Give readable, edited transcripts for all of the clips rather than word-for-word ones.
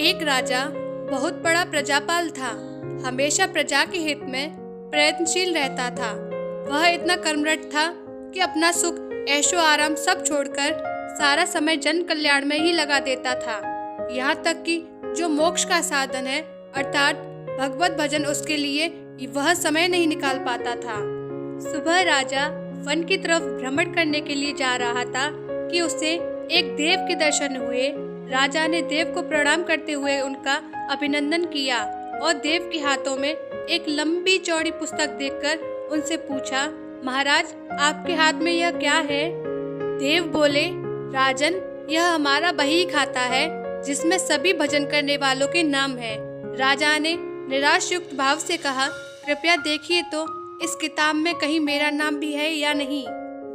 एक राजा बहुत बड़ा प्रजापाल था। हमेशा प्रजा के हित में प्रयत्नशील रहता था। वह इतना कर्मठ था कि अपना सुख, ऐशो आराम सब छोड़कर सारा समय जन कल्याण में ही लगा देता था। यहाँ तक कि जो मोक्ष का साधन है अर्थात भगवत भजन, उसके लिए वह समय नहीं निकाल पाता था। सुबह राजा वन की तरफ भ्रमण करने के लिए जा रहा था कि उसे एक देव के दर्शन हुए। राजा ने देव को प्रणाम करते हुए उनका अभिनंदन किया और देव के हाथों में एक लंबी चौड़ी पुस्तक देखकर उनसे पूछा, महाराज आपके हाथ में यह क्या है? देव बोले, राजन यह हमारा बही खाता है जिसमें सभी भजन करने वालों के नाम है। राजा ने निराश युक्त भाव से कहा, कृपया देखिए तो इस किताब में कहीं मेरा नाम भी है या नहीं।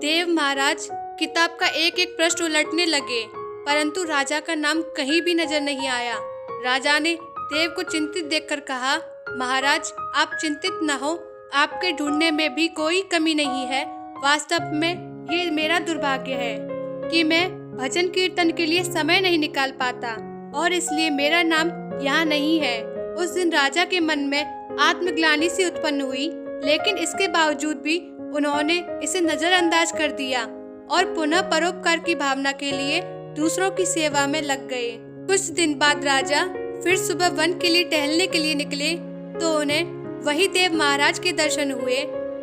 देव महाराज किताब का एक एक पृष्ठ उलटने लगे परंतु राजा का नाम कहीं भी नजर नहीं आया। राजा ने देव को चिंतित देखकर कहा, महाराज आप चिंतित न हो, आपके ढूंढने में भी कोई कमी नहीं है। वास्तव में ये मेरा दुर्भाग्य है कि मैं भजन कीर्तन के लिए समय नहीं निकाल पाता और इसलिए मेरा नाम यहाँ नहीं है। उस दिन राजा के मन में आत्मग्लानि सी उत्पन्न हुई, लेकिन इसके बावजूद भी उन्होंने इसे नजरअंदाज कर दिया और पुनः परोपकार की भावना के लिए दूसरों की सेवा में लग गए। कुछ दिन बाद राजा फिर सुबह वन के लिए टहलने के लिए निकले तो उन्हें वही देव महाराज के दर्शन हुए।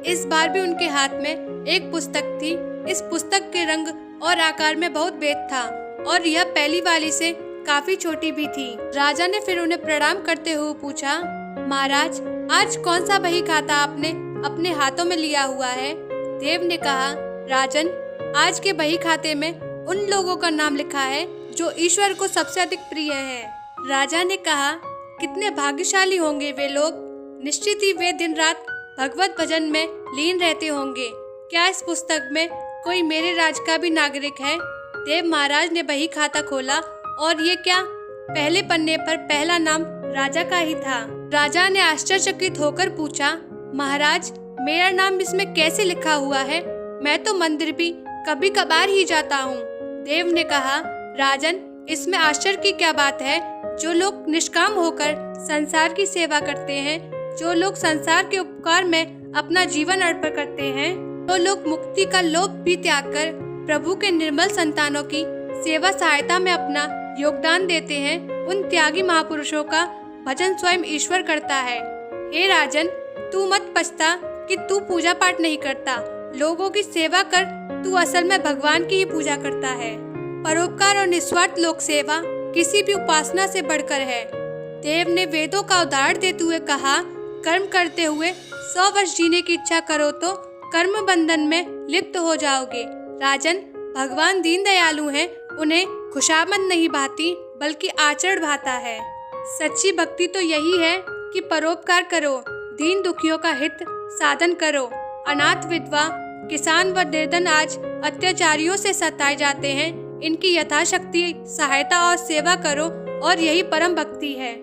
इस बार भी उनके हाथ में एक पुस्तक थी। इस पुस्तक के रंग और आकार में बहुत भेद था और यह पहली वाली से काफी छोटी भी थी। राजा ने फिर उन्हें प्रणाम करते हुए पूछा, महाराज आज कौन सा बही खाता आपने अपने हाथों में लिया हुआ है? देव ने कहा, राजन आज के बही खाते में उन लोगों का नाम लिखा है जो ईश्वर को सबसे अधिक प्रिय है। राजा ने कहा, कितने भाग्यशाली होंगे वे लोग, निश्चित ही वे दिन रात भगवत भजन में लीन रहते होंगे। क्या इस पुस्तक में कोई मेरे राज का भी नागरिक है? देव महाराज ने बही खाता खोला और ये क्या, पहले पन्ने पर पहला नाम राजा का ही था। राजा ने आश्चर्यचकित होकर पूछा, महाराज मेरा नाम इसमें कैसे लिखा हुआ है? मैं तो मंदिर भी कभी कभार ही जाता हूँ। देव ने कहा, राजन इसमें आश्चर्य की क्या बात है? जो लोग निष्काम होकर संसार की सेवा करते हैं, जो लोग संसार के उपकार में अपना जीवन अर्पण करते हैं, तो लोग मुक्ति का लोभ भी त्याग कर प्रभु के निर्मल संतानों की सेवा सहायता में अपना योगदान देते हैं, उन त्यागी महापुरुषों का भजन स्वयं ईश्वर करता है। हे राजन तू मत पछता कि तू पूजा पाठ नहीं करता, लोगों की सेवा कर, तू असल में भगवान की ही पूजा करता है। परोपकार और निस्वार्थ लोक सेवा किसी भी उपासना से बढ़कर है। देव ने वेदों का उदाहरण देते हुए कहा, कर्म करते हुए 100 वर्ष जीने की इच्छा करो तो कर्म बंधन में लिप्त हो जाओगे। राजन भगवान दीन दयालु हैं, उन्हें खुशामद नहीं भाती बल्कि आचरण भाता है। सच्ची भक्ति तो यही है कि परोपकार करो, दीन दुखियों का हित साधन करो। अनाथ विधवा, किसान व निर्धन आज अत्याचारियों से सताए जाते हैं, इनकी यथाशक्ति सहायता और सेवा करो और यही परम भक्ति है।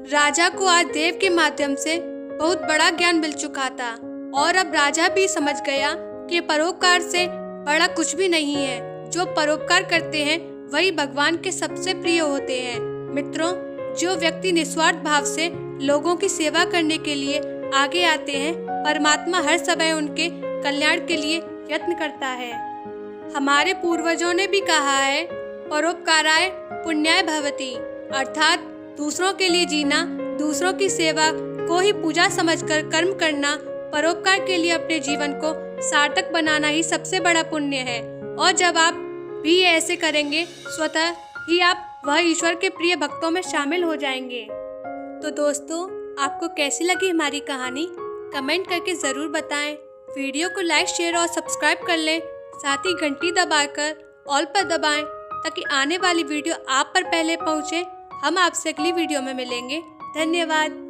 राजा को आज देव के माध्यम से बहुत बड़ा ज्ञान मिल चुका था और अब राजा भी समझ गया कि परोपकार से बड़ा कुछ भी नहीं है। जो परोपकार करते हैं वही भगवान के सबसे प्रिय होते हैं। मित्रों, जो व्यक्ति निस्वार्थ भाव से लोगों की सेवा करने के लिए आगे आते हैं, परमात्मा हर समय उनके कल्याण के लिए यत्न करता है। हमारे पूर्वजों ने भी कहा है, परोपकाराय पुण्याय भवति, अर्थात दूसरों के लिए जीना, दूसरों की सेवा को ही पूजा समझकर कर्म करना, परोपकार के लिए अपने जीवन को सार्थक बनाना ही सबसे बड़ा पुण्य है। और जब आप भी ऐसे करेंगे, स्वतः ही आप वह ईश्वर के प्रिय भक्तों में शामिल हो जाएंगे। तो दोस्तों, आपको कैसी लगी हमारी कहानी? कमेंट करके ज़रूर बताएं। वीडियो को लाइक, शेयर और सब्सक्राइब कर लें। साथ ही घंटी दबाकर ऑल पर दबाएं ताकि आने वाली वीडियो आप पर पहले पहुंचे। हम आपसे अगली वीडियो में मिलेंगे। धन्यवाद।